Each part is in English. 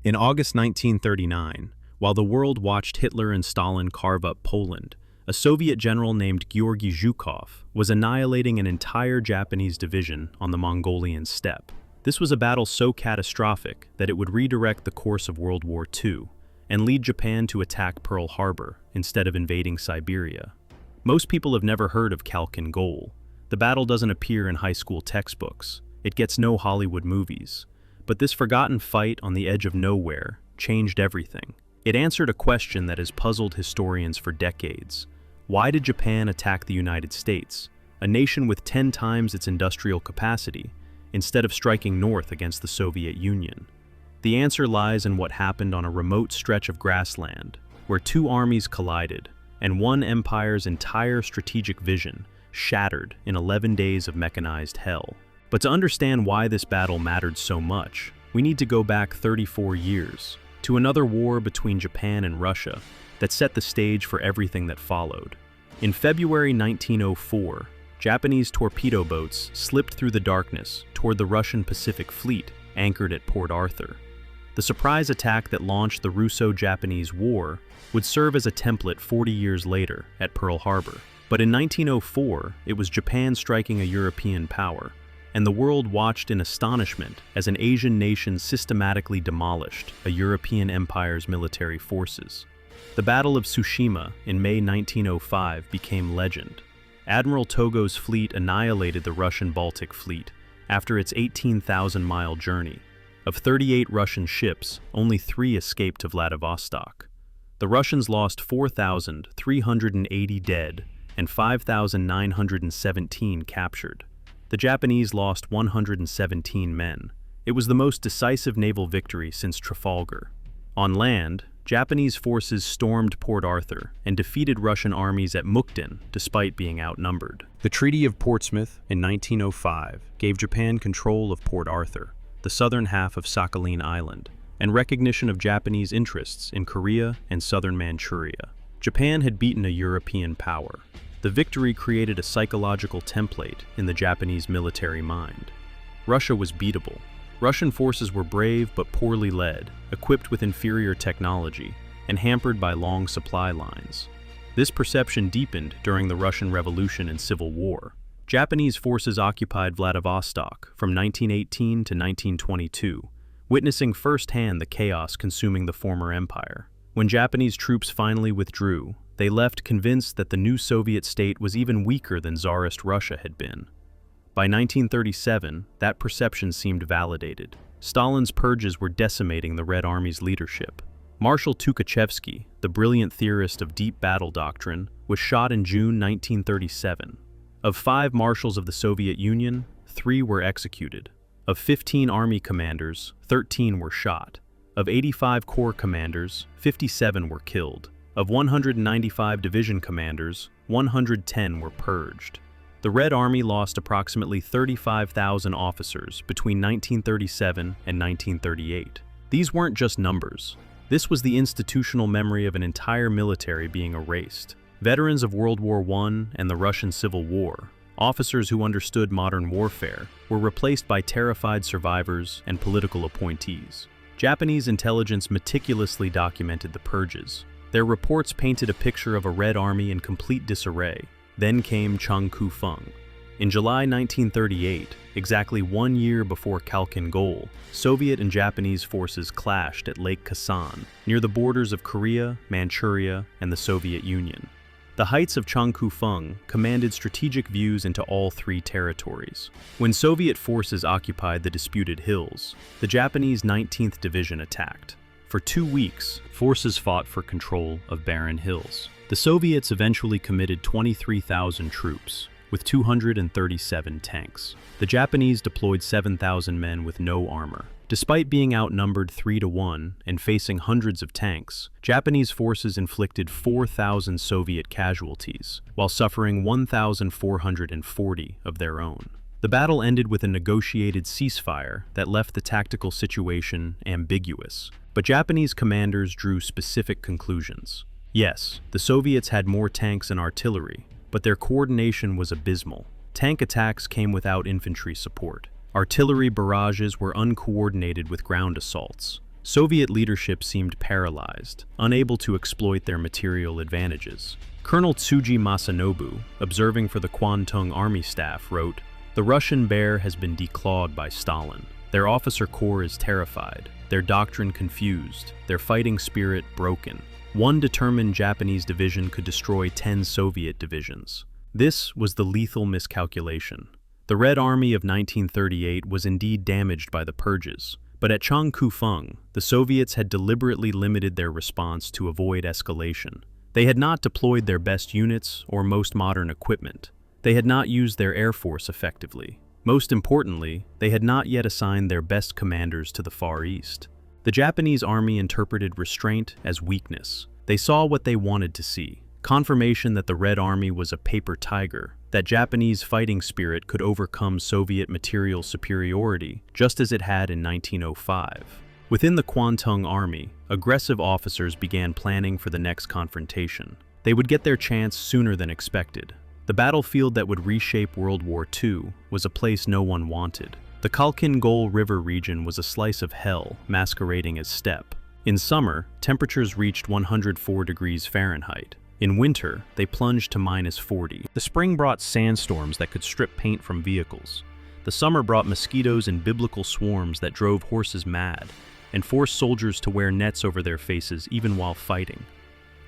In August 1939, while the world watched Hitler and Stalin carve up Poland, a Soviet general named Georgy Zhukov was annihilating an entire Japanese division on the Mongolian Steppe. This was a battle so catastrophic that it would redirect the course of World War II and lead Japan to attack Pearl Harbor instead of invading Siberia. Most people have never heard of Khalkhin Gol. The battle doesn't appear in high school textbooks. It gets no Hollywood movies. But this forgotten fight on the edge of nowhere changed everything. It answered a question that has puzzled historians for decades. Why did Japan attack the United States, a nation with 10 times its industrial capacity, instead of striking north against the Soviet Union? The answer lies in what happened on a remote stretch of grassland, where two armies collided, and one empire's entire strategic vision shattered in 11 days of mechanized hell. But to understand why this battle mattered so much, we need to go back 34 years, to another war between Japan and Russia that set the stage for everything that followed. In February 1904, Japanese torpedo boats slipped through the darkness toward the Russian Pacific Fleet anchored at Port Arthur. The surprise attack that launched the Russo-Japanese War would serve as a template 40 years later at Pearl Harbor. But in 1904, it was Japan striking a European power, and the world watched in astonishment as an Asian nation systematically demolished a European empire's military forces. The Battle of Tsushima in May 1905 became legend. Admiral Togo's fleet annihilated the Russian Baltic Fleet after its 18,000-mile journey. Of 38 Russian ships, only 3 escaped to Vladivostok. The Russians lost 4,380 dead and 5,917 captured. The Japanese lost 117 men. It was the most decisive naval victory since Trafalgar. On land, Japanese forces stormed Port Arthur and defeated Russian armies at Mukden despite being outnumbered. The Treaty of Portsmouth in 1905 gave Japan control of Port Arthur, the southern half of Sakhalin Island, and recognition of Japanese interests in Korea and southern Manchuria. Japan had beaten a European power. The victory created a psychological template in the Japanese military mind. Russia was beatable. Russian forces were brave but poorly led, equipped with inferior technology, and hampered by long supply lines. This perception deepened during the Russian Revolution and Civil War. Japanese forces occupied Vladivostok from 1918 to 1922, witnessing firsthand the chaos consuming the former empire. When Japanese troops finally withdrew, they left convinced that the new Soviet state was even weaker than Tsarist Russia had been. By 1937, that perception seemed validated. Stalin's purges were decimating the Red Army's leadership. Marshal Tukhachevsky, the brilliant theorist of deep battle doctrine, was shot in June 1937. Of 5 marshals of the Soviet Union, 3 were executed. Of 15 army commanders, 13 were shot. Of 85 corps commanders, 57 were killed. Of 195 division commanders, 110 were purged. The Red Army lost approximately 35,000 officers between 1937 and 1938. These weren't just numbers. This was the institutional memory of an entire military being erased. Veterans of World War I and the Russian Civil War, officers who understood modern warfare, were replaced by terrified survivors and political appointees. Japanese intelligence meticulously documented the purges. Their reports painted a picture of a Red Army in complete disarray. Then came Changku-feng. In July 1938, exactly 1 year before Khalkhin Gol, Soviet and Japanese forces clashed at Lake Khasan, near the borders of Korea, Manchuria, and the Soviet Union. The heights of Changku-feng commanded strategic views into all 3 territories. When Soviet forces occupied the disputed hills, the Japanese 19th Division attacked. For 2 weeks, forces fought for control of barren hills. The Soviets eventually committed 23,000 troops, with 237 tanks. The Japanese deployed 7,000 men with no armor. Despite being outnumbered 3-1 and facing hundreds of tanks, Japanese forces inflicted 4,000 Soviet casualties, while suffering 1,440 of their own. The battle ended with a negotiated ceasefire that left the tactical situation ambiguous, but Japanese commanders drew specific conclusions. Yes, the Soviets had more tanks and artillery, but their coordination was abysmal. Tank attacks came without infantry support. Artillery barrages were uncoordinated with ground assaults. Soviet leadership seemed paralyzed, unable to exploit their material advantages. Colonel Tsuji Masanobu, observing for the Kwantung Army staff, wrote, "The Russian bear has been declawed by Stalin. Their officer corps is terrified, their doctrine confused, their fighting spirit broken. One determined Japanese division could destroy 10 Soviet divisions." This was the lethal miscalculation. The Red Army of 1938 was indeed damaged by the purges, but at Changkufeng, the Soviets had deliberately limited their response to avoid escalation. They had not deployed their best units or most modern equipment. They had not used their air force effectively. Most importantly, they had not yet assigned their best commanders to the Far East. The Japanese army interpreted restraint as weakness. They saw what they wanted to see: confirmation that the Red Army was a paper tiger, that Japanese fighting spirit could overcome Soviet material superiority, just as it had in 1905. Within the Kwantung Army, aggressive officers began planning for the next confrontation. They would get their chance sooner than expected. The battlefield that would reshape World War II was a place no one wanted. The Khalkhin Gol River region was a slice of hell masquerading as steppe. In summer, temperatures reached 104 degrees Fahrenheit. In winter, they plunged to -40. The spring brought sandstorms that could strip paint from vehicles. The summer brought mosquitoes in biblical swarms that drove horses mad and forced soldiers to wear nets over their faces even while fighting.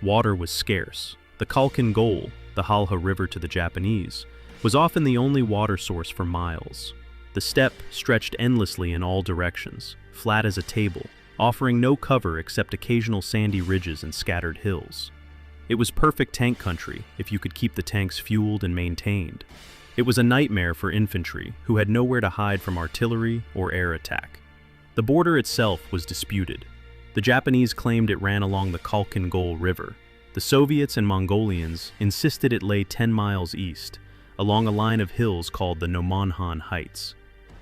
Water was scarce. The Khalkhin Gol, the Halha River to the Japanese, was often the only water source for miles. The steppe stretched endlessly in all directions, flat as a table, offering no cover except occasional sandy ridges and scattered hills. It was perfect tank country if you could keep the tanks fueled and maintained. It was a nightmare for infantry who had nowhere to hide from artillery or air attack. The border itself was disputed. The Japanese claimed it ran along the Khalkhin Gol River. The Soviets and Mongolians insisted it lay 10 miles east, along a line of hills called the Nomonhan Heights.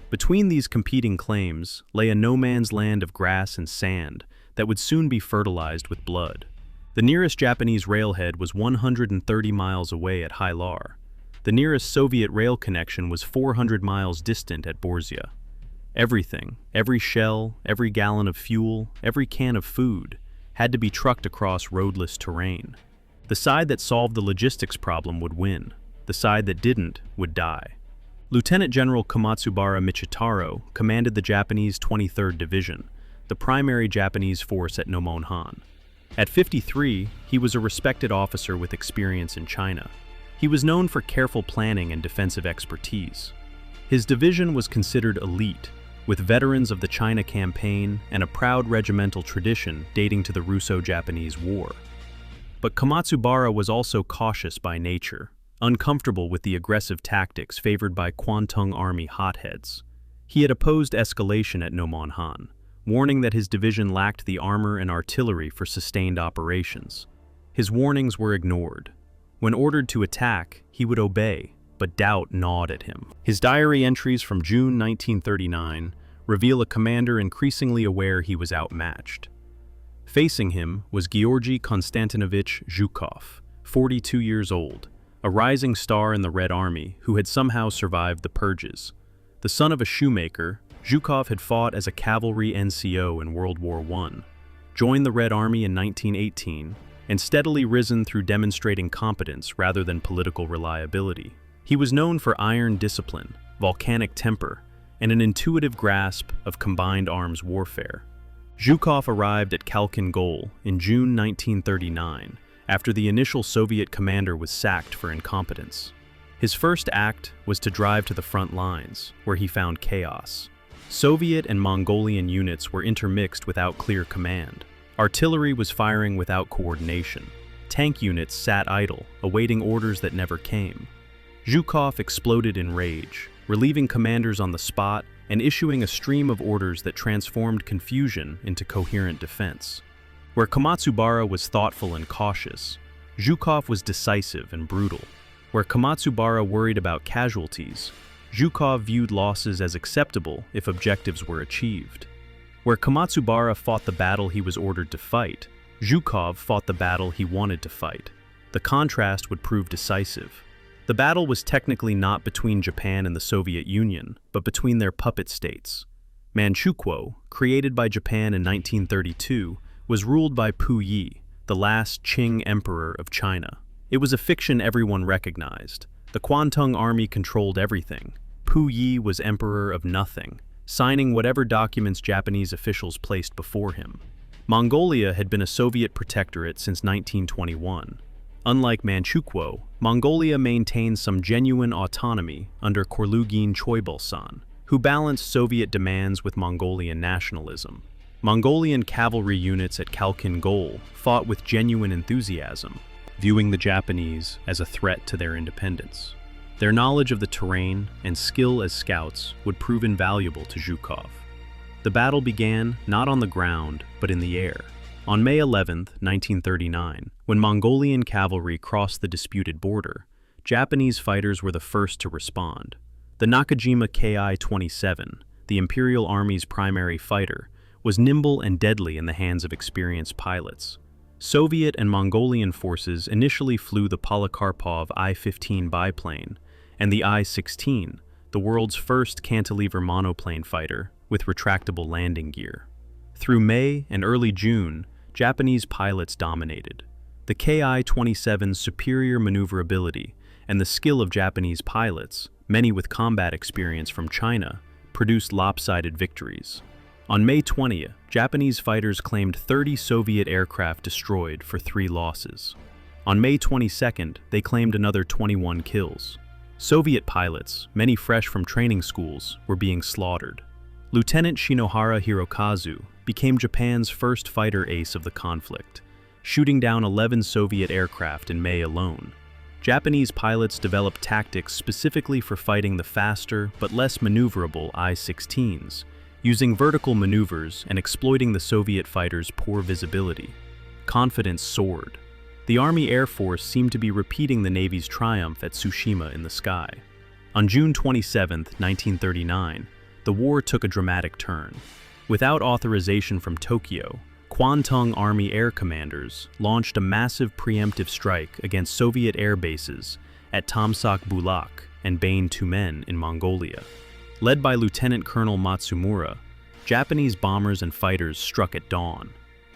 Between these competing claims lay a no-man's land of grass and sand that would soon be fertilized with blood. The nearest Japanese railhead was 130 miles away at Hylar. The nearest Soviet rail connection was 400 miles distant at Borzia. Everything, every shell, every gallon of fuel, every can of food, had to be trucked across roadless terrain. The side that solved the logistics problem would win. The side that didn't would die. Lieutenant General Kamatsubara Michitaro commanded the Japanese 23rd Division, the primary Japanese force at Nomonhan. At 53, he was a respected officer with experience in China. He was known for careful planning and defensive expertise. His division was considered elite, with veterans of the China campaign and a proud regimental tradition dating to the Russo-Japanese War. But Kamatsubara was also cautious by nature, uncomfortable with the aggressive tactics favored by Kwantung Army hotheads. He had opposed escalation at Nomonhan, warning that his division lacked the armor and artillery for sustained operations. His warnings were ignored. When ordered to attack, he would obey, but doubt gnawed at him. His diary entries from June 1939 reveal a commander increasingly aware he was outmatched. Facing him was Georgy Konstantinovich Zhukov, 42 years old, a rising star in the Red Army who had somehow survived the purges. The son of a shoemaker, Zhukov had fought as a cavalry NCO in World War I, joined the Red Army in 1918, and steadily risen through demonstrating competence rather than political reliability. He was known for iron discipline, volcanic temper, and an intuitive grasp of combined arms warfare. Zhukov arrived at Khalkhin Gol in June 1939, after the initial Soviet commander was sacked for incompetence. His first act was to drive to the front lines, where he found chaos. Soviet and Mongolian units were intermixed without clear command. Artillery was firing without coordination. Tank units sat idle, awaiting orders that never came. Zhukov exploded in rage, relieving commanders on the spot and issuing a stream of orders that transformed confusion into coherent defense. Where Kamatsubara was thoughtful and cautious, Zhukov was decisive and brutal. Where Kamatsubara worried about casualties, Zhukov viewed losses as acceptable if objectives were achieved. Where Kamatsubara fought the battle he was ordered to fight, Zhukov fought the battle he wanted to fight. The contrast would prove decisive. The battle was technically not between Japan and the Soviet Union, but between their puppet states. Manchukuo, created by Japan in 1932, was ruled by Puyi, the last Qing emperor of China. It was a fiction everyone recognized. The Kwantung army controlled everything. Puyi was emperor of nothing, signing whatever documents Japanese officials placed before him. Mongolia had been a Soviet protectorate since 1921. Unlike Manchukuo, Mongolia maintained some genuine autonomy under Khorloogiin Choibalsan, who balanced Soviet demands with Mongolian nationalism. Mongolian cavalry units at Khalkhin Gol fought with genuine enthusiasm, viewing the Japanese as a threat to their independence. Their knowledge of the terrain and skill as scouts would prove invaluable to Zhukov. The battle began not on the ground, but in the air. On May 11, 1939, when Mongolian cavalry crossed the disputed border, Japanese fighters were the first to respond. The Nakajima Ki-27, the Imperial Army's primary fighter, was nimble and deadly in the hands of experienced pilots. Soviet and Mongolian forces initially flew the Polikarpov I-15 biplane and the I-16, the world's first cantilever monoplane fighter with retractable landing gear. Through May and early June, Japanese pilots dominated. The Ki-27's superior maneuverability and the skill of Japanese pilots, many with combat experience from China, produced lopsided victories. On May 20th, Japanese fighters claimed 30 Soviet aircraft destroyed for 3 losses. On May 22nd, they claimed another 21 kills. Soviet pilots, many fresh from training schools, were being slaughtered. Lieutenant Shinohara Hirokazu became Japan's first fighter ace of the conflict, shooting down 11 Soviet aircraft in May alone. Japanese pilots developed tactics specifically for fighting the faster but less maneuverable I-16s, using vertical maneuvers and exploiting the Soviet fighters' poor visibility. Confidence soared. The Army Air Force seemed to be repeating the Navy's triumph at Tsushima in the sky. On June 27, 1939, the war took a dramatic turn. Without authorization from Tokyo, Kwantung Army air commanders launched a massive preemptive strike against Soviet air bases at Tamsak Bulak and Bain Tumen in Mongolia. Led by Lieutenant Colonel Matsumura, Japanese bombers and fighters struck at dawn.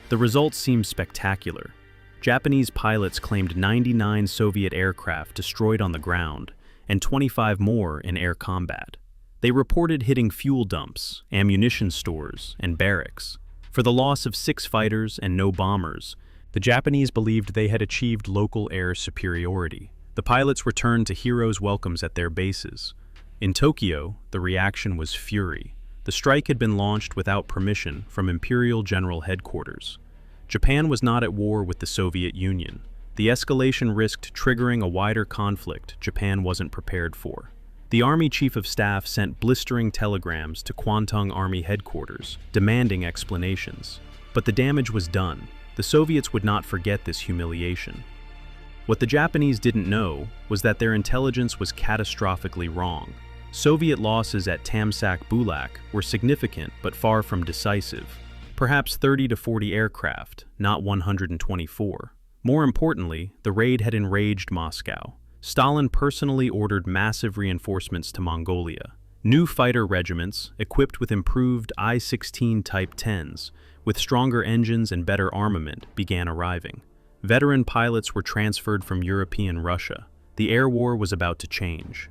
The results seemed spectacular. Japanese pilots claimed 99 Soviet aircraft destroyed on the ground and 25 more in air combat. They reported hitting fuel dumps, ammunition stores, and barracks. For the loss of 6 fighters and no bombers, the Japanese believed they had achieved local air superiority. The pilots returned to heroes' welcomes at their bases. In Tokyo, the reaction was fury. The strike had been launched without permission from Imperial General Headquarters. Japan was not at war with the Soviet Union. The escalation risked triggering a wider conflict Japan wasn't prepared for. The Army Chief of Staff sent blistering telegrams to Kwantung Army Headquarters, demanding explanations. But the damage was done. The Soviets would not forget this humiliation. What the Japanese didn't know was that their intelligence was catastrophically wrong. Soviet losses at Tamsak Bulak were significant but far from decisive. Perhaps 30 to 40 aircraft, not 124. More importantly, the raid had enraged Moscow. Stalin personally ordered massive reinforcements to Mongolia. New fighter regiments, equipped with improved I-16 Type 10s, with stronger engines and better armament, began arriving. Veteran pilots were transferred from European Russia. The air war was about to change.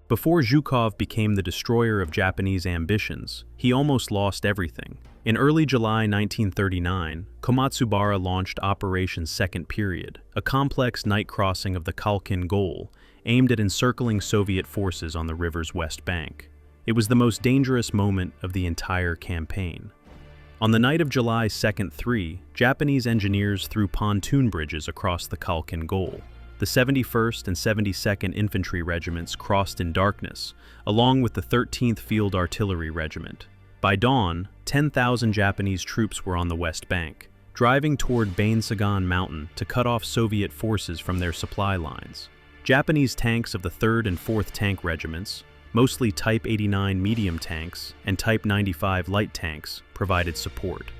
Before Zhukov became the destroyer of Japanese ambitions, he almost lost everything. In early July 1939, Kamatsubara launched Operation Second Period, a complex night crossing of the Khalkhin Gol, aimed at encircling Soviet forces on the river's west bank. It was the most dangerous moment of the entire campaign. On the night of July 2nd, 3, Japanese engineers threw pontoon bridges across the Khalkhin Gol. The 71st and 72nd Infantry Regiments crossed in darkness, along with the 13th Field Artillery Regiment. By dawn, 10,000 Japanese troops were on the west bank, driving toward Bain Tsagaan mountain to cut off Soviet forces from their supply lines. Japanese tanks of the 3rd and 4th Tank Regiments, mostly Type 89 medium tanks and Type 95 light tanks, provided support.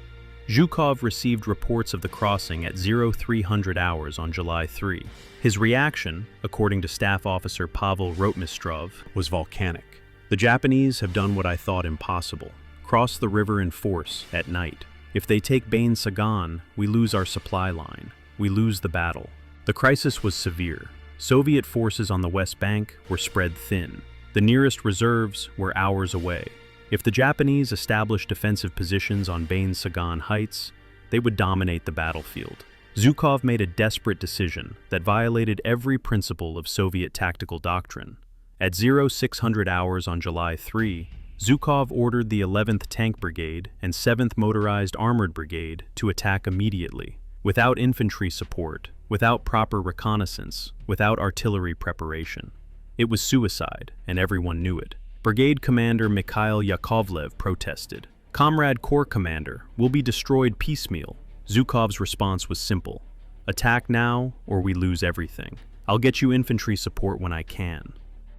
Zhukov received reports of the crossing at 0300 hours on July 3. His reaction, according to Staff Officer Pavel Rotmistrov, was volcanic. "The Japanese have done what I thought impossible, cross the river in force at night. If they take Bain Tsagaan, we lose our supply line. We lose the battle. The crisis was severe. Soviet forces on the West Bank were spread thin. The nearest reserves were hours away. If the Japanese established defensive positions on Bain Tsagaan heights, they would dominate the battlefield. Zhukov made a desperate decision that violated every principle of Soviet tactical doctrine. At 0600 hours on July 3, Zhukov ordered the 11th Tank Brigade and 7th Motorized Armored Brigade to attack immediately, without infantry support, without proper reconnaissance, without artillery preparation. It was suicide, and everyone knew it. Brigade Commander Mikhail Yakovlev protested. "Comrade Corps Commander, we'll be destroyed piecemeal." Zhukov's response was simple. "Attack now, or we lose everything. I'll get you infantry support when I can."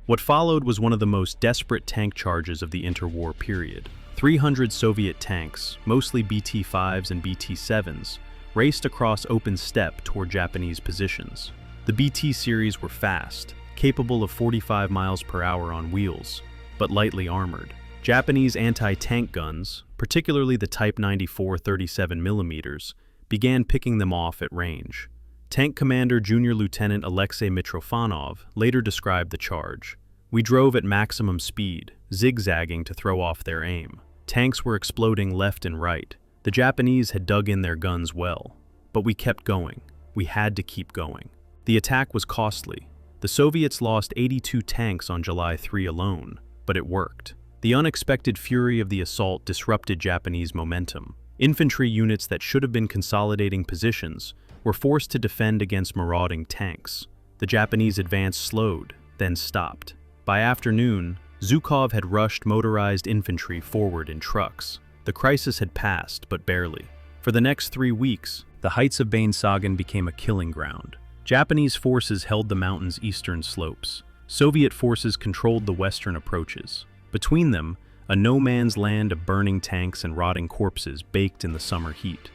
What followed was one of the most desperate tank charges of the interwar period. 300 Soviet tanks, mostly BT-5s and BT-7s, raced across open steppe toward Japanese positions. The BT series were fast, capable of 45 miles per hour on wheels, but lightly armored. Japanese anti-tank guns, particularly the Type 94 37mm, began picking them off at range. Tank Commander Junior Lieutenant Alexei Mitrofanov later described the charge. "We drove at maximum speed, zigzagging to throw off their aim. Tanks were exploding left and right. The Japanese had dug in their guns well. But we kept going. We had to keep going." The attack was costly. The Soviets lost 82 tanks on July 3 alone, but it worked. The unexpected fury of the assault disrupted Japanese momentum. Infantry units that should have been consolidating positions were forced to defend against marauding tanks. The Japanese advance slowed, then stopped. By afternoon, Zhukov had rushed motorized infantry forward in trucks. The crisis had passed, but barely. For the next 3 weeks, the heights of Bain Tsagaan became a killing ground. Japanese forces held the mountain's eastern slopes. Soviet forces controlled the western approaches. Between them, a no-man's land of burning tanks and rotting corpses baked in the summer heat.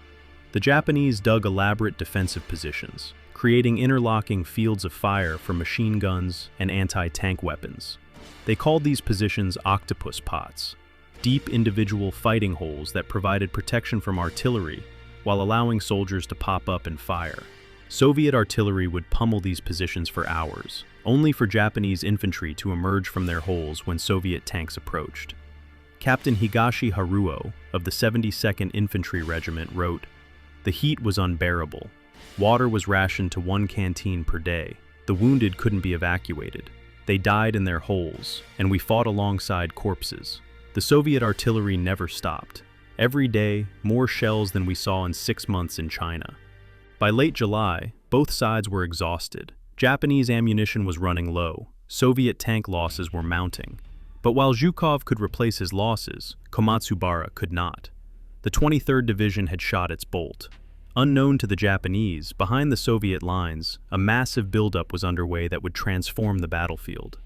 The Japanese dug elaborate defensive positions, creating interlocking fields of fire for machine guns and anti-tank weapons. They called these positions octopus pots, deep individual fighting holes that provided protection from artillery while allowing soldiers to pop up and fire. Soviet artillery would pummel these positions for hours, only for Japanese infantry to emerge from their holes when Soviet tanks approached. Captain Higashi Haruo of the 72nd Infantry Regiment wrote, "The heat was unbearable. Water was rationed to 1 canteen per day. The wounded couldn't be evacuated. They died in their holes, and we fought alongside corpses. The Soviet artillery never stopped. Every day, more shells than we saw in 6 months in China." By late July, both sides were exhausted. Japanese ammunition was running low. Soviet tank losses were mounting. But while Zhukov could replace his losses, Kamatsubara could not. The 23rd Division had shot its bolt. Unknown to the Japanese, behind the Soviet lines, a massive buildup was underway that would transform the battlefield.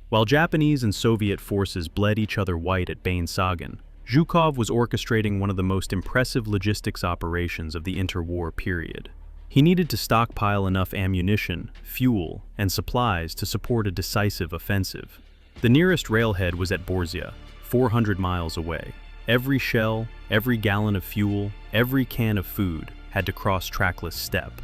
While Japanese and Soviet forces bled each other white at Bain Tsagaan, Zhukov was orchestrating one of the most impressive logistics operations of the interwar period. He needed to stockpile enough ammunition, fuel, and supplies to support a decisive offensive. The nearest railhead was at Borzia, 400 miles away. Every shell, every gallon of fuel, every can of food had to cross trackless steppe.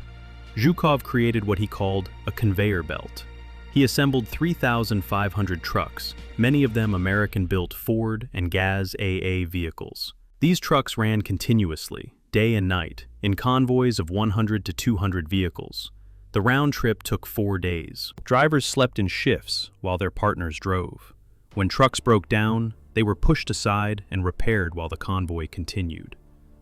Zhukov created what he called a conveyor belt. He assembled 3,500 trucks, many of them American-built Ford and Gaz AA vehicles. These trucks ran continuously, day and night, in convoys of 100 to 200 vehicles. The round trip took 4 days. Drivers slept in shifts while their partners drove. When trucks broke down, they were pushed aside and repaired while the convoy continued.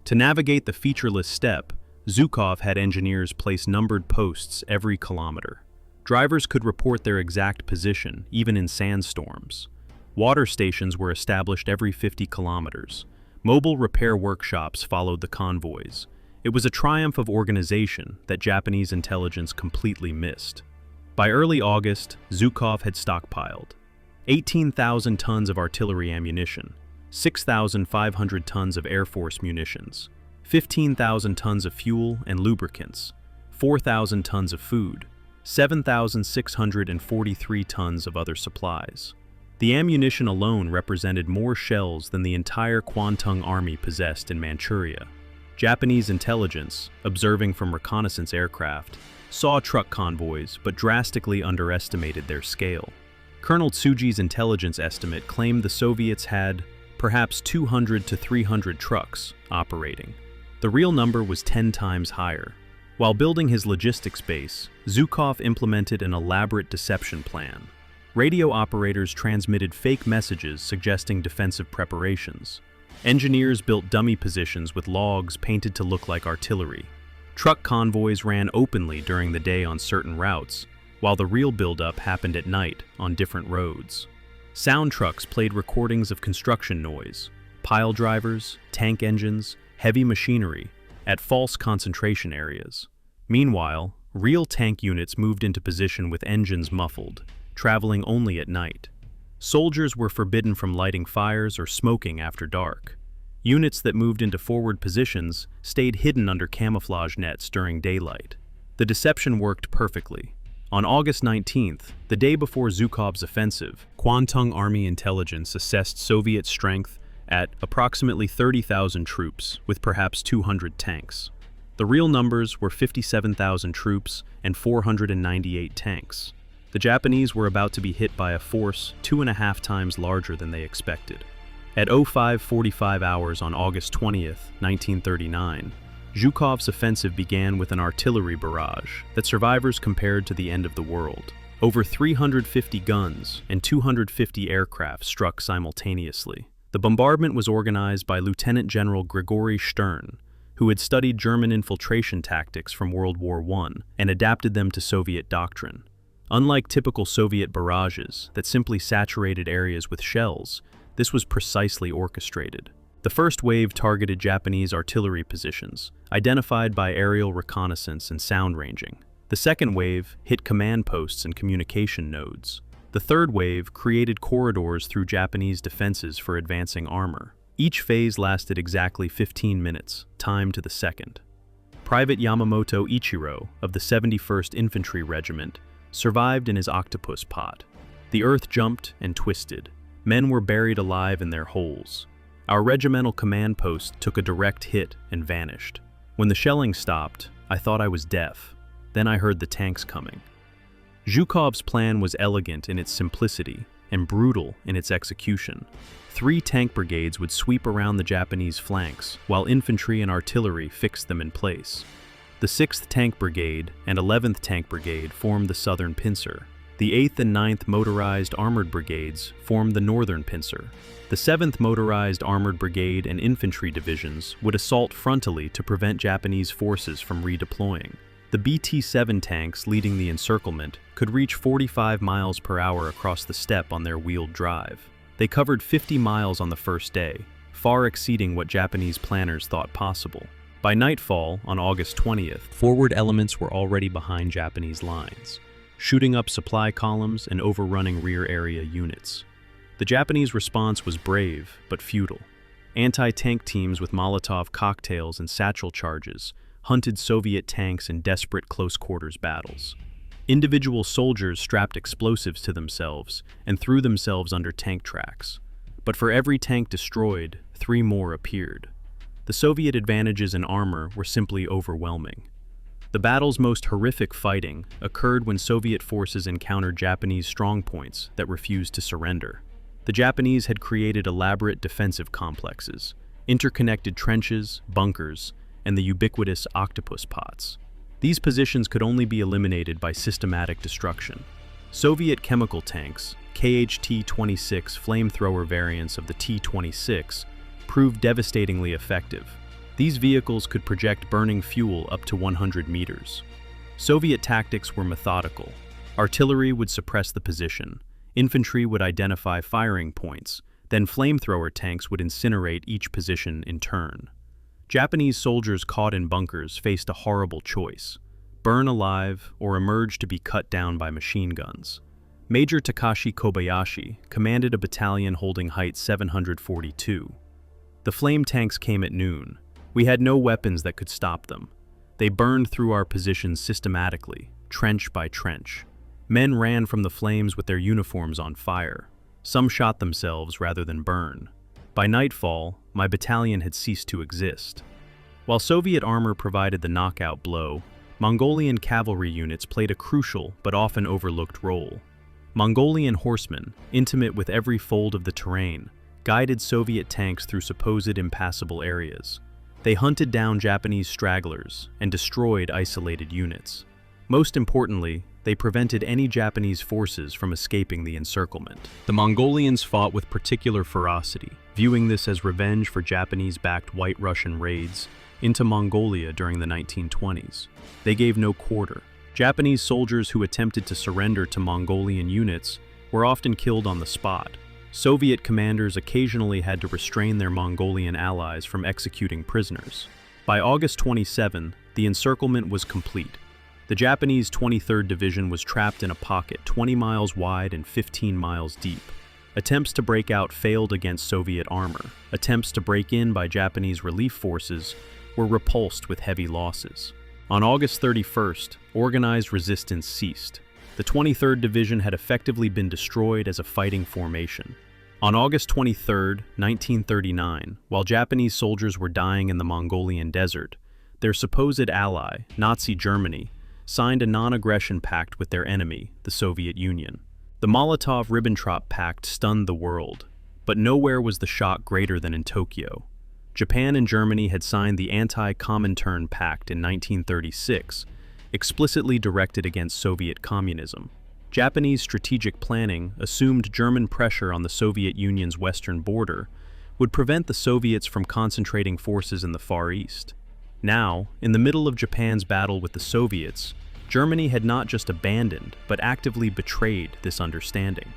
To navigate the featureless steppe, Zhukov had engineers place numbered posts every kilometer. Drivers could report their exact position, even in sandstorms. Water stations were established every 50 kilometers. Mobile repair workshops followed the convoys. It was a triumph of organization that Japanese intelligence completely missed. By early August, Zhukov had stockpiled 18,000 tons of artillery ammunition, 6,500 tons of Air Force munitions, 15,000 tons of fuel and lubricants, 4,000 tons of food, 7,643 tons of other supplies. The ammunition alone represented more shells than the entire Kwantung army possessed in Manchuria. Japanese intelligence, observing from reconnaissance aircraft, saw truck convoys but drastically underestimated their scale. Colonel Tsuji's intelligence estimate claimed the Soviets had perhaps 200 to 300 trucks operating. The real number was 10 times higher. While building his logistics base, Zhukov implemented an elaborate deception plan. Radio operators transmitted fake messages suggesting defensive preparations. Engineers built dummy positions with logs painted to look like artillery. Truck convoys ran openly during the day on certain routes, while the real buildup happened at night on different roads. Sound trucks played recordings of construction noise, pile drivers, tank engines, heavy machinery, at false concentration areas. Meanwhile, real tank units moved into position with engines muffled, traveling only at night. Soldiers were forbidden from lighting fires or smoking after dark. Units that moved into forward positions stayed hidden under camouflage nets during daylight. The deception worked perfectly. On August 19th, the day before Zhukov's offensive, Kwantung Army intelligence assessed Soviet strength at approximately 30,000 troops, with perhaps 200 tanks. The real numbers were 57,000 troops and 498 tanks. The Japanese were about to be hit by a force 2.5 times larger than they expected. At 05:45 hours on August 20th, 1939, Zhukov's offensive began with an artillery barrage that survivors compared to the end of the world. Over 350 guns and 250 aircraft struck simultaneously. The bombardment was organized by Lieutenant General Grigory Stern, who had studied German infiltration tactics from World War I and adapted them to Soviet doctrine. Unlike typical Soviet barrages that simply saturated areas with shells, this was precisely orchestrated. The first wave targeted Japanese artillery positions, identified by aerial reconnaissance and sound ranging. The second wave hit command posts and communication nodes. The third wave created corridors through Japanese defenses for advancing armor. Each phase lasted exactly 15 minutes, timed to the second. Private Yamamoto Ichiro of the 71st Infantry Regiment survived in his octopus pot. The earth jumped and twisted. Men were buried alive in their holes. Our regimental command post took a direct hit and vanished. When the shelling stopped, I thought I was deaf. Then I heard the tanks coming. Zhukov's plan was elegant in its simplicity and brutal in its execution. 3 tank brigades would sweep around the Japanese flanks, while infantry and artillery fixed them in place. The 6th Tank Brigade and 11th Tank Brigade formed the southern pincer. The 8th and 9th Motorized Armored Brigades formed the northern pincer. The 7th Motorized Armored Brigade and infantry divisions would assault frontally to prevent Japanese forces from redeploying. The BT-7 tanks leading the encirclement could reach 45 miles per hour across the steppe on their wheeled drive. They covered 50 miles on the first day, far exceeding what Japanese planners thought possible. By nightfall, on August 20th, forward elements were already behind Japanese lines, shooting up supply columns and overrunning rear area units. The Japanese response was brave, but futile. Anti-tank teams with Molotov cocktails and satchel charges hunted Soviet tanks in desperate close-quarters battles. Individual soldiers strapped explosives to themselves and threw themselves under tank tracks. But for every tank destroyed, 3 more appeared. The Soviet advantages in armor were simply overwhelming. The battle's most horrific fighting occurred when Soviet forces encountered Japanese strongpoints that refused to surrender. The Japanese had created elaborate defensive complexes, interconnected trenches, bunkers, and the ubiquitous octopus pots. These positions could only be eliminated by systematic destruction. Soviet chemical tanks, KHT-26 flamethrower variants of the T-26, proved devastatingly effective. These vehicles could project burning fuel up to 100 meters. Soviet tactics were methodical. Artillery would suppress the position, infantry would identify firing points, then flamethrower tanks would incinerate each position in turn. Japanese soldiers caught in bunkers faced a horrible choice: burn alive or emerge to be cut down by machine guns. Major Takashi Kobayashi commanded a battalion holding height 742. The flame tanks came at noon. We had no weapons that could stop them. They burned through our positions systematically, trench by trench. Men ran from the flames with their uniforms on fire. Some shot themselves rather than burn. By nightfall, my battalion had ceased to exist. While Soviet armor provided the knockout blow, Mongolian cavalry units played a crucial but often overlooked role. Mongolian horsemen, intimate with every fold of the terrain, guided Soviet tanks through supposed impassable areas. They hunted down Japanese stragglers and destroyed isolated units. Most importantly, they prevented any Japanese forces from escaping the encirclement. The Mongolians fought with particular ferocity, viewing this as revenge for Japanese-backed White Russian raids into Mongolia during the 1920s. They gave no quarter. Japanese soldiers who attempted to surrender to Mongolian units were often killed on the spot. Soviet commanders occasionally had to restrain their Mongolian allies from executing prisoners. By August 27, the encirclement was complete. The Japanese 23rd Division was trapped in a pocket 20 miles wide and 15 miles deep. Attempts to break out failed against Soviet armor. Attempts to break in by Japanese relief forces were repulsed with heavy losses. On August 31st, organized resistance ceased. The 23rd Division had effectively been destroyed as a fighting formation. On August 23, 1939, while Japanese soldiers were dying in the Mongolian desert, their supposed ally, Nazi Germany, signed a non-aggression pact with their enemy, the Soviet Union. The Molotov-Ribbentrop Pact stunned the world, but nowhere was the shock greater than in Tokyo. Japan and Germany had signed the Anti-Comintern Pact in 1936, explicitly directed against Soviet communism. Japanese strategic planning assumed German pressure on the Soviet Union's western border would prevent the Soviets from concentrating forces in the Far East. Now, in the middle of Japan's battle with the Soviets, Germany had not just abandoned, but actively betrayed this understanding.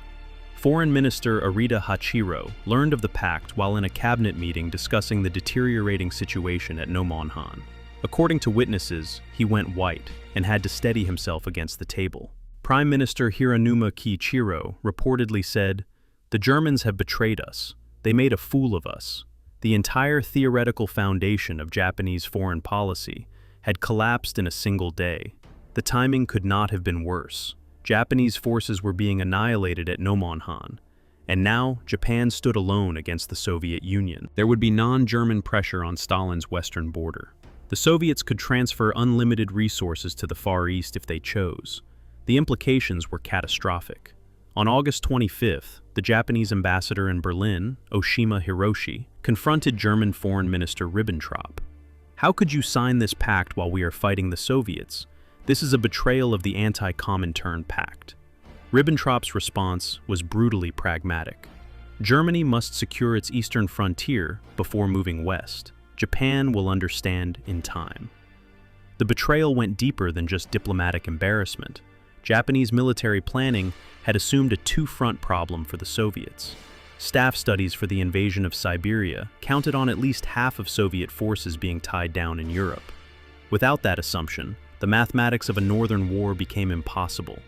Foreign Minister Arita Hachiro learned of the pact while in a cabinet meeting discussing the deteriorating situation at Nomonhan. According to witnesses, he went white and had to steady himself against the table. Prime Minister Hironuma Kiichiro reportedly said, "The Germans have betrayed us. They made a fool of us." The entire theoretical foundation of Japanese foreign policy had collapsed in a single day. The timing could not have been worse. Japanese forces were being annihilated at Nomonhan, and now Japan stood alone against the Soviet Union. There would be non-German pressure on Stalin's western border. The Soviets could transfer unlimited resources to the Far East if they chose. The implications were catastrophic. On August 25th, the Japanese ambassador in Berlin, Oshima Hiroshi, confronted German Foreign Minister Ribbentrop. "How could you sign this pact while we are fighting the Soviets? This is a betrayal of the Anti-Comintern Pact." Ribbentrop's response was brutally pragmatic. Germany must secure its eastern frontier before moving west. Japan will understand in time. The betrayal went deeper than just diplomatic embarrassment. Japanese military planning had assumed a two-front problem for the Soviets. Staff studies for the invasion of Siberia counted on at least half of Soviet forces being tied down in Europe. Without that assumption, the mathematics of a northern war became impossible.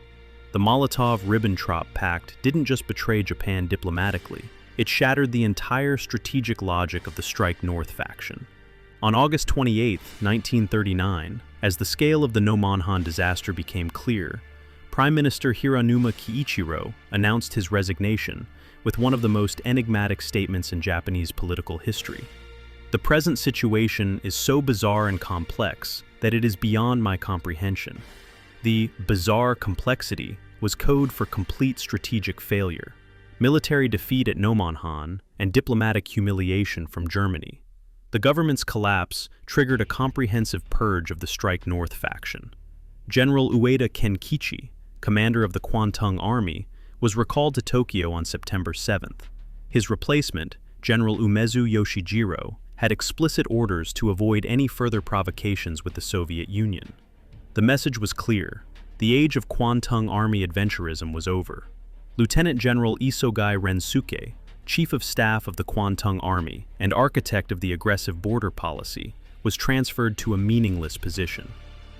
The Molotov-Ribbentrop Pact didn't just betray Japan diplomatically, it shattered the entire strategic logic of the Strike North faction. On August 28, 1939, as the scale of the Nomonhan disaster became clear, Prime Minister Hironuma Kiichiro announced his resignation with one of the most enigmatic statements in Japanese political history. "The present situation is so bizarre and complex that it is beyond my comprehension." The bizarre complexity was code for complete strategic failure, military defeat at Nomonhan, and diplomatic humiliation from Germany. The government's collapse triggered a comprehensive purge of the Strike North faction. General Ueda Kenkichi, commander of the Kwantung Army, was recalled to Tokyo on September 7th. His replacement, General Umezu Yoshijiro, had explicit orders to avoid any further provocations with the Soviet Union. The message was clear. The age of Kwantung Army adventurism was over. Lieutenant General Isogai Rensuke, Chief of Staff of the Kwantung Army and architect of the aggressive border policy, was transferred to a meaningless position.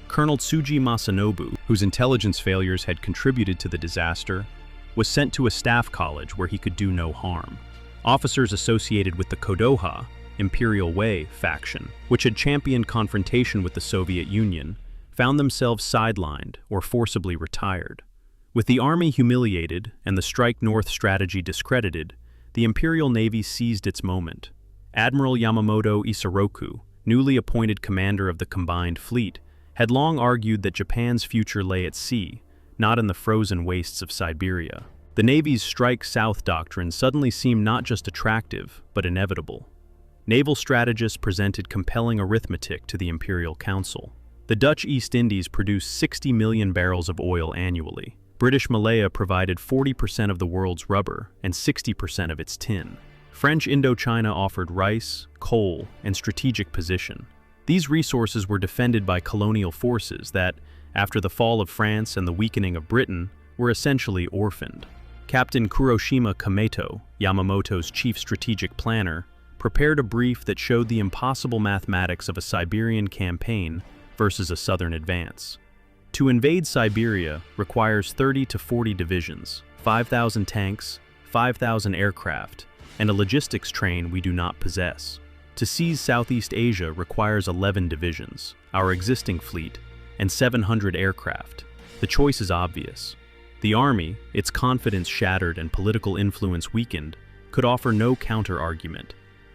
Colonel Tsuji Masanobu, whose intelligence failures had contributed to the disaster, was sent to a staff college where he could do no harm. Officers associated with the Kodoha, Imperial Way faction, which had championed confrontation with the Soviet Union, found themselves sidelined or forcibly retired. With the army humiliated and the strike north strategy discredited, the Imperial Navy seized its moment. Admiral Yamamoto Isoroku, newly appointed commander of the combined fleet, had long argued that Japan's future lay at sea, not in the frozen wastes of Siberia. The Navy's strike south doctrine suddenly seemed not just attractive, but inevitable. Naval strategists presented compelling arithmetic to the Imperial Council. The Dutch East Indies produced 60 million barrels of oil annually. British Malaya provided 40% of the world's rubber and 60% of its tin. French Indochina offered rice, coal, and strategic position. These resources were defended by colonial forces that, after the fall of France and the weakening of Britain, were essentially orphaned. Captain Kuroshima Kameto, Yamamoto's chief strategic planner, prepared a brief that showed the impossible mathematics of a Siberian campaign versus a southern advance. To invade Siberia requires 30 to 40 divisions, 5,000 tanks, 5,000 aircraft, and a logistics train we do not possess. To seize Southeast Asia requires 11 divisions, our existing fleet, and 700 aircraft. The choice is obvious. The army, its confidence shattered and political influence weakened, could offer no counter-argument.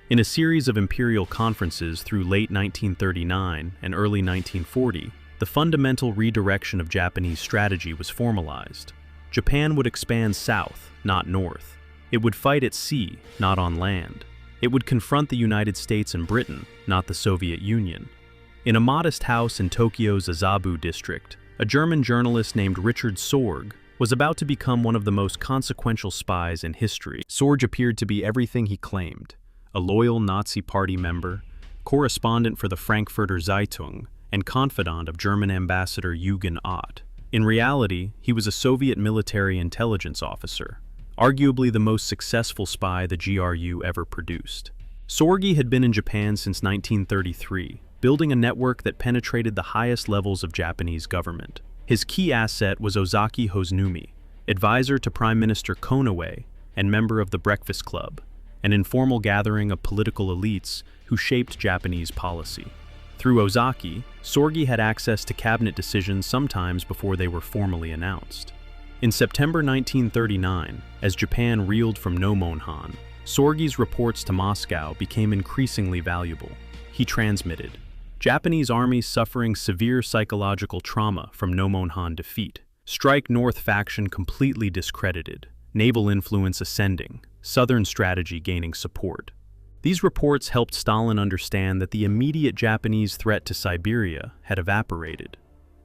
In a series of imperial conferences through late 1939 and early 1940, the fundamental redirection of Japanese strategy was formalized. Japan would expand south, not north. It would fight at sea, not on land. It would confront the United States and Britain, not the Soviet Union. In a modest house in Tokyo's Azabu district, a German journalist named Richard Sorge was about to become one of the most consequential spies in history. Sorge appeared to be everything he claimed: a loyal Nazi Party member, correspondent for the Frankfurter Zeitung, and confidant of German ambassador Eugen Ott. In reality, he was a Soviet military intelligence officer, arguably the most successful spy the GRU ever produced. Sorge had been in Japan since 1933, building a network that penetrated the highest levels of Japanese government. His key asset was Ozaki Hoznumi, advisor to Prime Minister Konoe and member of the Breakfast Club, an informal gathering of political elites who shaped Japanese policy. Through Ozaki, Sorge had access to cabinet decisions sometimes before they were formally announced. In September 1939, as Japan reeled from Nomonhan, Sorge's reports to Moscow became increasingly valuable. He transmitted, "Japanese army suffering severe psychological trauma from Nomonhan defeat. Strike North faction completely discredited. Naval influence ascending. Southern strategy gaining support." These reports helped Stalin understand that the immediate Japanese threat to Siberia had evaporated.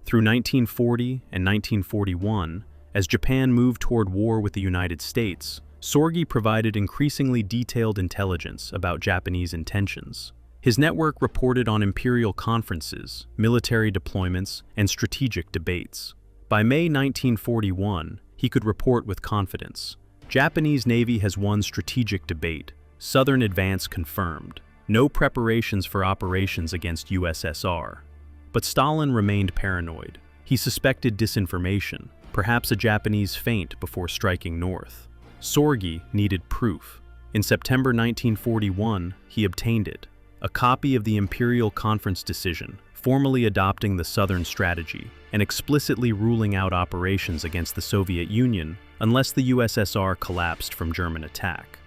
Through 1940 and 1941, as Japan moved toward war with the United States, Sorge provided increasingly detailed intelligence about Japanese intentions. His network reported on imperial conferences, military deployments, and strategic debates. By May 1941, he could report with confidence. Japanese Navy has won strategic debate. Southern advance confirmed. No preparations for operations against USSR. But Stalin remained paranoid. He suspected disinformation, perhaps a Japanese feint before striking north. Sorge needed proof. In September 1941, he obtained it. A copy of the Imperial Conference decision, formally adopting the Southern strategy and explicitly ruling out operations against the Soviet Union unless the USSR collapsed from German attack.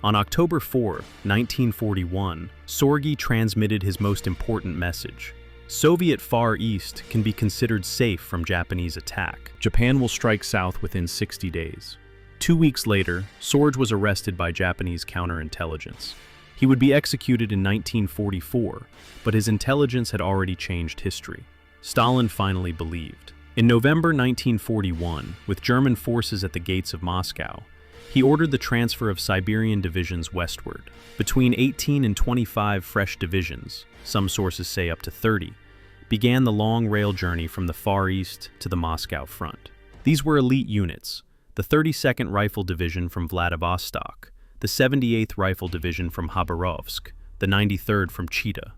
On October 4, 1941, Sorge transmitted his most important message. Soviet Far East can be considered safe from Japanese attack. Japan will strike south within 60 days. 2 weeks later, Sorge was arrested by Japanese counterintelligence. He would be executed in 1944, but his intelligence had already changed history. Stalin finally believed. In November 1941, with German forces at the gates of Moscow, he ordered the transfer of Siberian divisions westward. Between 18 and 25 fresh divisions, some sources say up to 30, began the long rail journey from the Far East to the Moscow front. These were elite units: the 32nd Rifle Division from Vladivostok, the 78th Rifle Division from Khabarovsk, the 93rd from Chita.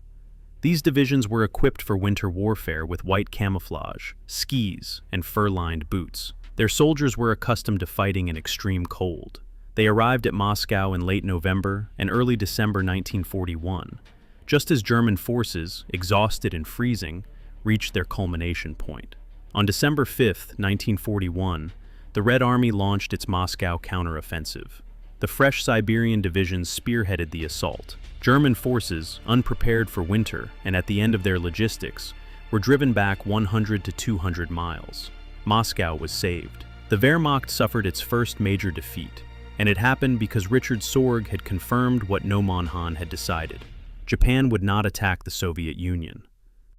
These divisions were equipped for winter warfare with white camouflage, skis, and fur-lined boots. Their soldiers were accustomed to fighting in extreme cold. They arrived at Moscow in late November and early December 1941, just as German forces, exhausted and freezing, reached their culmination point. On December 5, 1941, the Red Army launched its Moscow counteroffensive. The fresh Siberian divisions spearheaded the assault. German forces, unprepared for winter and at the end of their logistics, were driven back 100 to 200 miles. Moscow was saved. The Wehrmacht suffered its first major defeat, and it happened because Richard Sorge had confirmed what Nomonhan had decided. Japan would not attack the Soviet Union.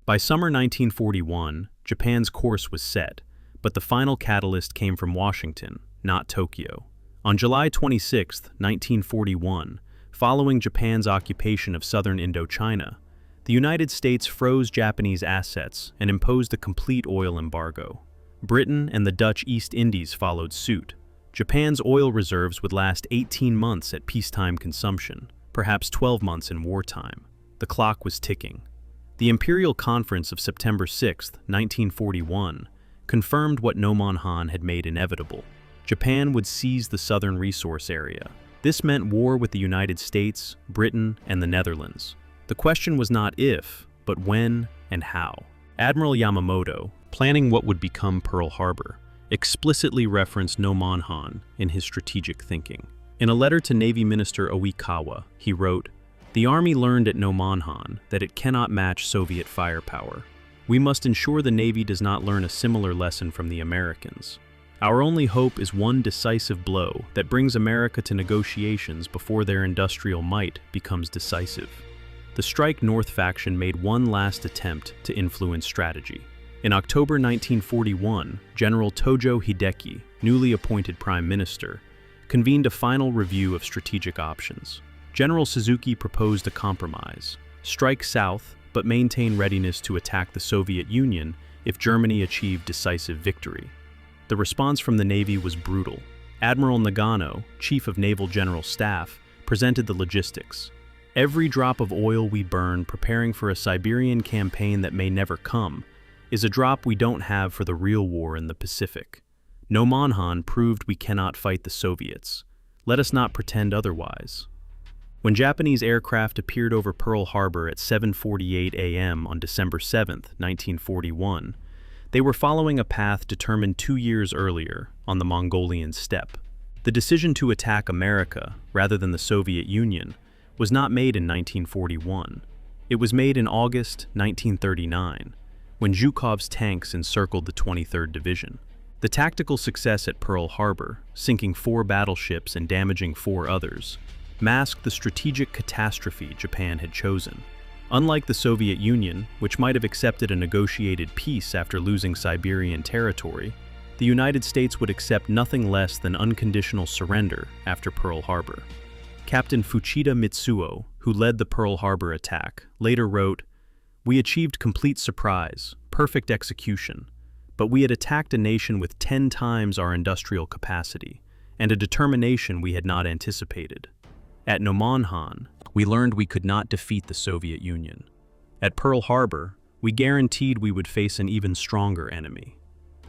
By summer 1941, Japan's course was set, but the final catalyst came from Washington, not Tokyo. On July 26, 1941, following Japan's occupation of southern Indochina, the United States froze Japanese assets and imposed a complete oil embargo. Britain and the Dutch East Indies followed suit. Japan's oil reserves would last 18 months at peacetime consumption, perhaps 12 months in wartime. The clock was ticking. The Imperial Conference of September 6, 1941, confirmed what Nomonhan had made inevitable. Japan would seize the southern resource area. This meant war with the United States, Britain, and the Netherlands. The question was not if, but when and how. Admiral Yamamoto, planning what would become Pearl Harbor, explicitly referenced Nomonhan in his strategic thinking. In a letter to Navy Minister Oikawa, he wrote, "The Army learned at Nomonhan that it cannot match Soviet firepower. We must ensure the Navy does not learn a similar lesson from the Americans. Our only hope is one decisive blow that brings America to negotiations before their industrial might becomes decisive." The Strike North faction made one last attempt to influence strategy. In October 1941, General Tojo Hideki, newly appointed Prime Minister, convened a final review of strategic options. General Suzuki proposed a compromise: strike south, but maintain readiness to attack the Soviet Union if Germany achieved decisive victory. The response from the Navy was brutal. Admiral Nagano, Chief of Naval General Staff, presented the logistics. "Every drop of oil we burn preparing for a Siberian campaign that may never come is a drop we don't have for the real war in the Pacific. Nomonhan proved we cannot fight the Soviets. Let us not pretend otherwise." When Japanese aircraft appeared over Pearl Harbor at 7:48 a.m. on December 7, 1941, they were following a path determined 2 years earlier on the Mongolian Steppe. The decision to attack America, rather than the Soviet Union, was not made in 1941. It was made in August 1939, when Zhukov's tanks encircled the 23rd Division. The tactical success at Pearl Harbor, sinking 4 battleships and damaging 4 others, masked the strategic catastrophe Japan had chosen. Unlike the Soviet Union, which might have accepted a negotiated peace after losing Siberian territory, the United States would accept nothing less than unconditional surrender after Pearl Harbor. Captain Fuchida Mitsuo, who led the Pearl Harbor attack, later wrote, "We achieved complete surprise, perfect execution, but we had attacked a nation with 10 times our industrial capacity, and a determination we had not anticipated. At Nomonhan, we learned we could not defeat the Soviet Union. At Pearl Harbor, we guaranteed we would face an even stronger enemy."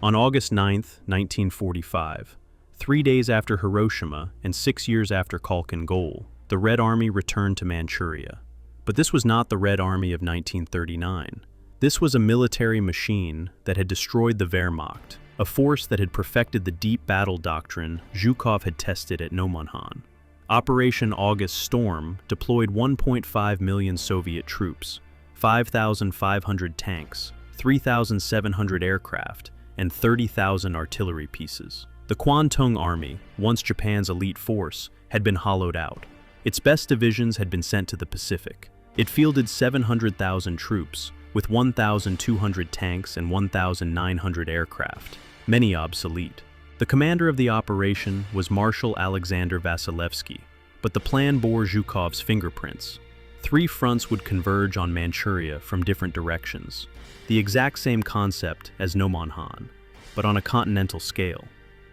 On August 9, 1945, 3 days after Hiroshima and 6 years after Khalkhin Gol, the Red Army returned to Manchuria. But this was not the Red Army of 1939. This was a military machine that had destroyed the Wehrmacht, a force that had perfected the deep battle doctrine Zhukov had tested at Nomonhan. Operation August Storm deployed 1.5 million Soviet troops, 5,500 tanks, 3,700 aircraft, and 30,000 artillery pieces. The Kwantung Army, once Japan's elite force, had been hollowed out. Its best divisions had been sent to the Pacific. It fielded 700,000 troops, with 1,200 tanks and 1,900 aircraft, many obsolete. The commander of the operation was Marshal Alexander Vasilevsky, but the plan bore Zhukov's fingerprints. 3 fronts would converge on Manchuria from different directions, the exact same concept as Nomonhan, but on a continental scale.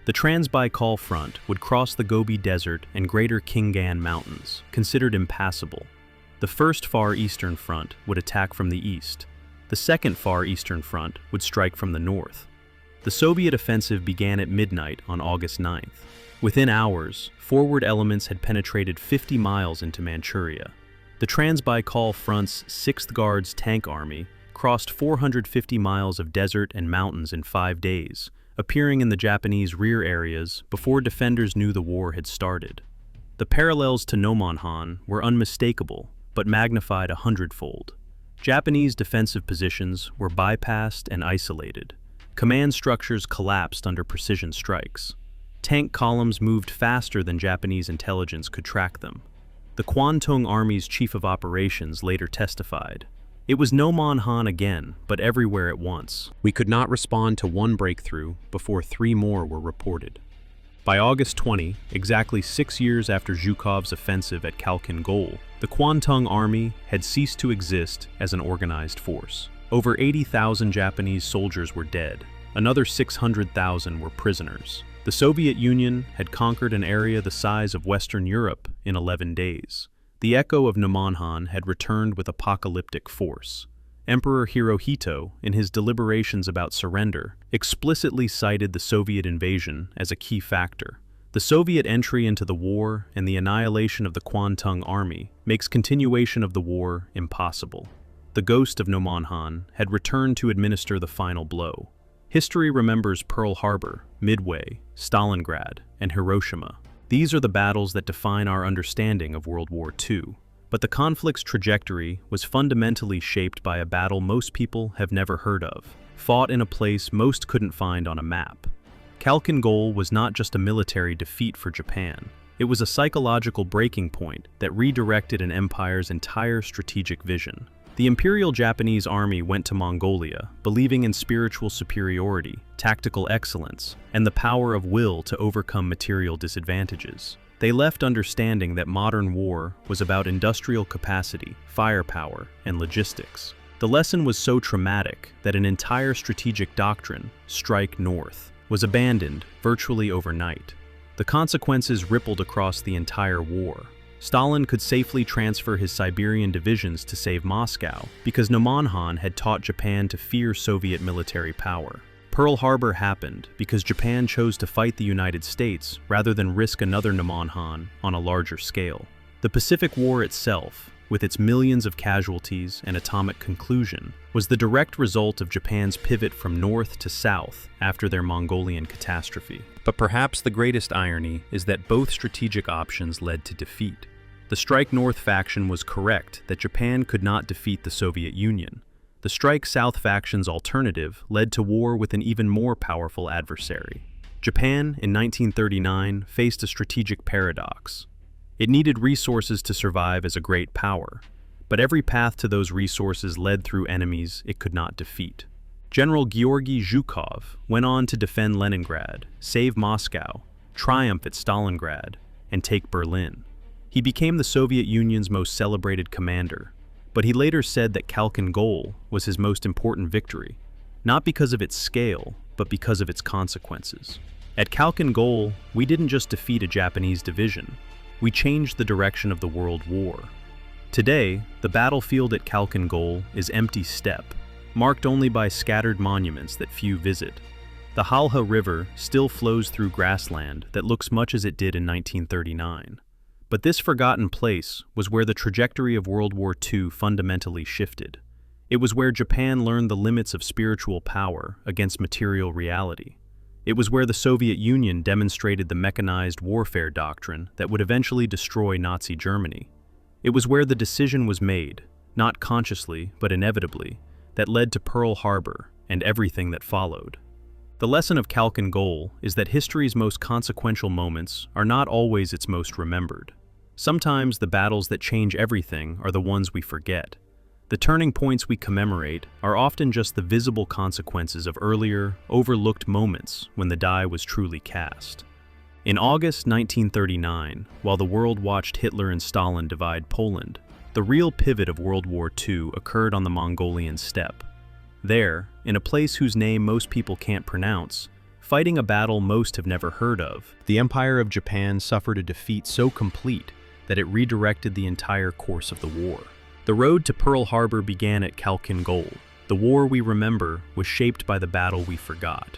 The Trans-Baikal Front would cross the Gobi Desert and Greater Khingan Mountains, considered impassable. The first Far Eastern Front would attack from the east. The second Far Eastern Front would strike from the north. The Soviet offensive began at midnight on August 9th. Within hours, forward elements had penetrated 50 miles into Manchuria. The Trans-Baikal Front's 6th Guards Tank Army crossed 450 miles of desert and mountains in 5 days, appearing in the Japanese rear areas before defenders knew the war had started. The parallels to Nomonhan were unmistakable, but magnified 100-fold. Japanese defensive positions were bypassed and isolated. Command structures collapsed under precision strikes. Tank columns moved faster than Japanese intelligence could track them. The Kwantung Army's chief of operations later testified, "It was Nomonhan again, but everywhere at once. We could not respond to one breakthrough before 3 more were reported." By August 20, exactly 6 years after Zhukov's offensive at Khalkhin Gol, the Kwantung Army had ceased to exist as an organized force. Over 80,000 Japanese soldiers were dead. Another 600,000 were prisoners. The Soviet Union had conquered an area the size of Western Europe in 11 days. The echo of Nomonhan had returned with apocalyptic force. Emperor Hirohito, in his deliberations about surrender, explicitly cited the Soviet invasion as a key factor. The Soviet entry into the war and the annihilation of the Kwantung Army makes continuation of the war impossible. The ghost of Nomonhan had returned to administer the final blow. History remembers Pearl Harbor, Midway, Stalingrad, and Hiroshima. These are the battles that define our understanding of World War II. But the conflict's trajectory was fundamentally shaped by a battle most people have never heard of, fought in a place most couldn't find on a map. Khalkhin Gol was not just a military defeat for Japan. It was a psychological breaking point that redirected an empire's entire strategic vision. The Imperial Japanese Army went to Mongolia, believing in spiritual superiority, tactical excellence, and the power of will to overcome material disadvantages. They left understanding that modern war was about industrial capacity, firepower, and logistics. The lesson was so traumatic that an entire strategic doctrine, strike north, was abandoned virtually overnight. The consequences rippled across the entire war. Stalin could safely transfer his Siberian divisions to save Moscow because Nomonhan had taught Japan to fear Soviet military power. Pearl Harbor happened because Japan chose to fight the United States rather than risk another Nomonhan on a larger scale. The Pacific War itself, with its millions of casualties and atomic conclusion, was the direct result of Japan's pivot from north to south after their Mongolian catastrophe. But perhaps the greatest irony is that both strategic options led to defeat. The Strike North faction was correct that Japan could not defeat the Soviet Union. The Strike South faction's alternative led to war with an even more powerful adversary. Japan, in 1939, faced a strategic paradox. It needed resources to survive as a great power, but every path to those resources led through enemies it could not defeat. General Georgy Zhukov went on to defend Leningrad, save Moscow, triumph at Stalingrad, and take Berlin. He became the Soviet Union's most celebrated commander, but he later said that Khalkhin Gol was his most important victory, not because of its scale, but because of its consequences. At Khalkhin Gol, we didn't just defeat a Japanese division, we changed the direction of the World War. Today, the battlefield at Khalkhin Gol is empty steppe, marked only by scattered monuments that few visit. The Halha River still flows through grassland that looks much as it did in 1939. But this forgotten place was where the trajectory of World War II fundamentally shifted. It was where Japan learned the limits of spiritual power against material reality. It was where the Soviet Union demonstrated the mechanized warfare doctrine that would eventually destroy Nazi Germany. It was where the decision was made, not consciously but inevitably, that led to Pearl Harbor and everything that followed. The lesson of Khalkhin Gol is that history's most consequential moments are not always its most remembered. Sometimes the battles that change everything are the ones we forget. The turning points we commemorate are often just the visible consequences of earlier, overlooked moments when the die was truly cast. In August 1939, while the world watched Hitler and Stalin divide Poland, the real pivot of World War II occurred on the Mongolian Steppe. There, in a place whose name most people can't pronounce, fighting a battle most have never heard of, the Empire of Japan suffered a defeat so complete that it redirected the entire course of the war. The road to Pearl Harbor began at Khalkhin Gol. The war we remember was shaped by the battle we forgot.